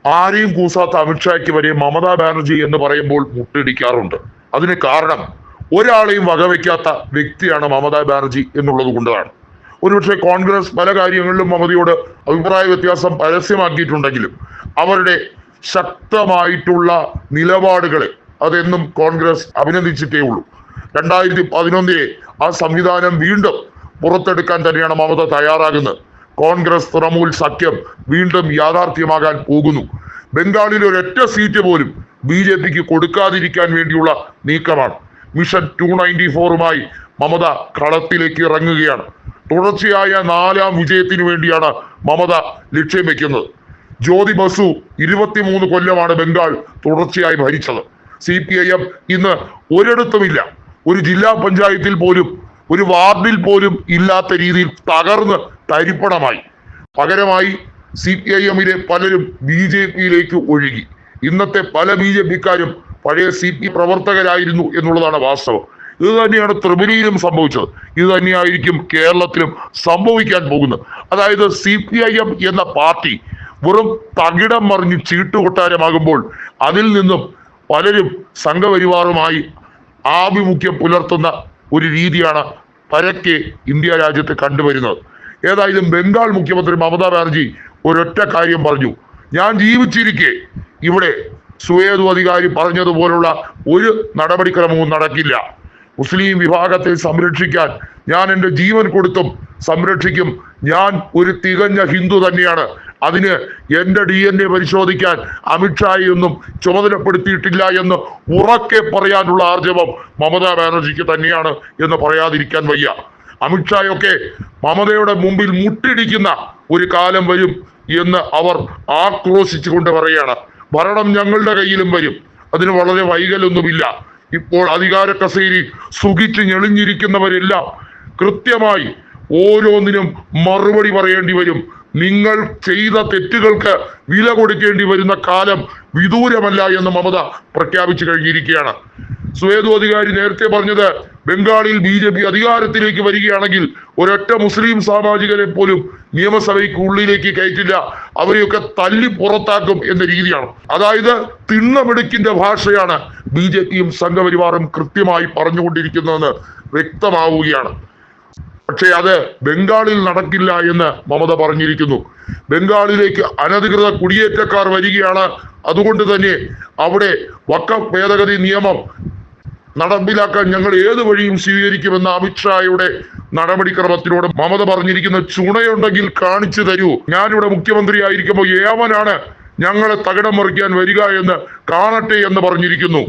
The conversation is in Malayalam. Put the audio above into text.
ആരെയും കൂസാത്ത അമിത്ഷായ്ക്ക് വരെ മമതാ ബാനർജി എന്ന് പറയുമ്പോൾ മുട്ടിടിക്കാറുണ്ട്. അതിന് കാരണം ഒരാളെയും വകവയ്ക്കാത്ത വ്യക്തിയാണ് മമതാ ബാനർജി എന്നുള്ളത് കൊണ്ടാണ്. ഒരുപക്ഷെ കോൺഗ്രസ് പല കാര്യങ്ങളിലും മമതയോട് അഭിപ്രായ വ്യത്യാസം പരസ്യമാക്കിയിട്ടുണ്ടെങ്കിലും അവരുടെ ശക്തമായിട്ടുള്ള നിലപാടുകളെ അതെന്നും കോൺഗ്രസ് അഭിനന്ദിച്ചിട്ടേ ഉള്ളൂ. 2011 ആ സംവിധാനം വീണ്ടും പുറത്തെടുക്കാൻ തന്നെയാണ് മമത തയ്യാറാകുന്നത്. കോൺഗ്രസ് തൃണമൂൽ സഖ്യം വീണ്ടും യാഥാർത്ഥ്യമാകാൻ പോകുന്നു. ബംഗാളിൽ ഒരൊറ്റ സീറ്റ് പോലും BJPക്ക് കൊടുക്കാതിരിക്കാൻ വേണ്ടിയുള്ള നീക്കമാണ്. മിഷൻ 294മായി മമത കളത്തിലേക്ക് ഇറങ്ങുകയാണ്. തുടർച്ചയായ 4ാം വിജയത്തിനു വേണ്ടിയാണ് മമത ലക്ഷ്യം വെക്കുന്നത്. ജ്യോതി ബസു 23 കൊല്ലമാണ് ബംഗാൾ തുടർച്ചയായി ഭരിച്ചത്. CPIM ഇന്ന് ഒരിടത്തുമില്ല. ഒരു ജില്ലാ പഞ്ചായത്തിൽ പോലും ഒരു വാർഡിൽ പോലും ഇല്ലാത്ത രീതിയിൽ തകർന്ന് തരിപ്പണമായി. പകരമായി CPIMലെ പലരും BJPയിലേക്ക് ഒഴുകി. ഇന്നത്തെ പല BJPക്കാരും പഴയ CP പ്രവർത്തകരായിരുന്നു എന്നുള്ളതാണ് വാസ്തവം. ഇത് തന്നെയാണ് ത്രിപുരയിലും സംഭവിച്ചത്. ഇത് തന്നെയായിരിക്കും കേരളത്തിലും സംഭവിക്കാൻ പോകുന്നത്. അതായത് CPIM എന്ന പാർട്ടി വെറും തകിടം മറിഞ്ഞ് ചീട്ടുകൊട്ടാരമാകുമ്പോൾ അതിൽ നിന്നും പലരും സംഘപരിവാറുമായി ആഭിമുഖ്യം പുലർത്തുന്ന ഒരു രീതിയാണ് പരക്കെ ഇന്ത്യ രാജ്യത്ത് കണ്ടുവരുന്നത്. ഏതായാലും ബംഗാൾ മുഖ്യമന്ത്രി മമതാ ബാനർജി ഒരൊറ്റ കാര്യം പറഞ്ഞു: ഞാൻ ജീവിച്ചിരിക്കെ ഇവിടെ സുവേദു അധികാരി പറഞ്ഞതുപോലുള്ള ഒരു നടപടിക്രമവും നടക്കില്ല. മുസ്ലിം വിഭാഗത്തെ സംരക്ഷിക്കാൻ ഞാൻ എൻ്റെ ജീവൻ കൊടുത്തും സംരക്ഷിക്കും. ഞാൻ ഒരു തികഞ്ഞ ഹിന്ദു തന്നെയാണ്. അതിന് എൻ്റെ DNA പരിശോധിക്കാൻ അമിത്ഷായൊന്നും ചുമതലപ്പെടുത്തിയിട്ടില്ല എന്ന് ഉറക്കെ പറയാനുള്ള ആർജവം മമതാ ബാനർജിക്ക് തന്നെയാണ് എന്ന് പറയാതിരിക്കാൻ വയ്യ. അമിത്ഷായൊക്കെ മമതയുടെ മുമ്പിൽ മുട്ടിടിക്കുന്ന ഒരു കാലം വരും എന്ന് അവർ ആക്രോശിച്ചുകൊണ്ട് പറയുകയാണ്. ഭരണം ഞങ്ങളുടെ കയ്യിലും വരും, അതിന് വളരെ വൈകലൊന്നുമില്ല. ഇപ്പോൾ അധികാര കസേരയിൽ സുഖിച്ച് ഞെളിഞ്ഞിരിക്കുന്നവരെല്ലാം കൃത്യമായി ഓരോന്നിനും മറുപടി പറയേണ്ടി വരും. നിങ്ങൾ ചെയ്ത തെറ്റുകൾക്ക് വില കൊടുക്കേണ്ടി വരുന്ന കാലം വിദൂരമല്ല എന്ന് മമത പ്രഖ്യാപിച്ചു കഴിഞ്ഞിരിക്കുകയാണ്. സുവേദു അധികാരി നേരത്തെ പറഞ്ഞത് ബംഗാളിൽ BJP അധികാരത്തിലേക്ക് വരികയാണെങ്കിൽ ഒരൊറ്റ മുസ്ലിം സാമാജികരെ പോലും നിയമസഭയ്ക്ക് ഉള്ളിലേക്ക് കയറ്റില്ല, അവരെയൊക്കെ തല്ലി പുറത്താക്കും എന്ന രീതിയാണ്. അതായത് തിണ്ണമിടുക്കിന്റെ ഭാഷയാണ് BJPയും സംഘപരിവാറും കൃത്യമായി പറഞ്ഞുകൊണ്ടിരിക്കുന്നതെന്ന് വ്യക്തമാവുകയാണ്. പക്ഷേ അത് ബംഗാളിൽ നടക്കില്ല എന്ന് മമത പറഞ്ഞിരിക്കുന്നു. ബംഗാളിലേക്ക് അനധികൃത കുടിയേറ്റക്കാർ വരികയാണ്. അതുകൊണ്ട് തന്നെ അവിടെ വഖഫ് ഭേദഗതി നിയമം നടപ്പിലാക്കാൻ ഞങ്ങൾ ഏത് വഴിയും സ്വീകരിക്കുമെന്ന അമിത്ഷായുടെ നടപടിക്രമത്തിനോട് മമത പറഞ്ഞിരിക്കുന്ന ചുണയുണ്ടെങ്കിൽ കാണിച്ചു തരൂ. ഞാനിവിടെ മുഖ്യമന്ത്രി ആയിരിക്കുമ്പോൾ ഏവനാണ് ഞങ്ങളെ തകിടം മറിക്കാൻ വരിക എന്ന് കാണട്ടെ എന്ന് പറഞ്ഞിരിക്കുന്നു.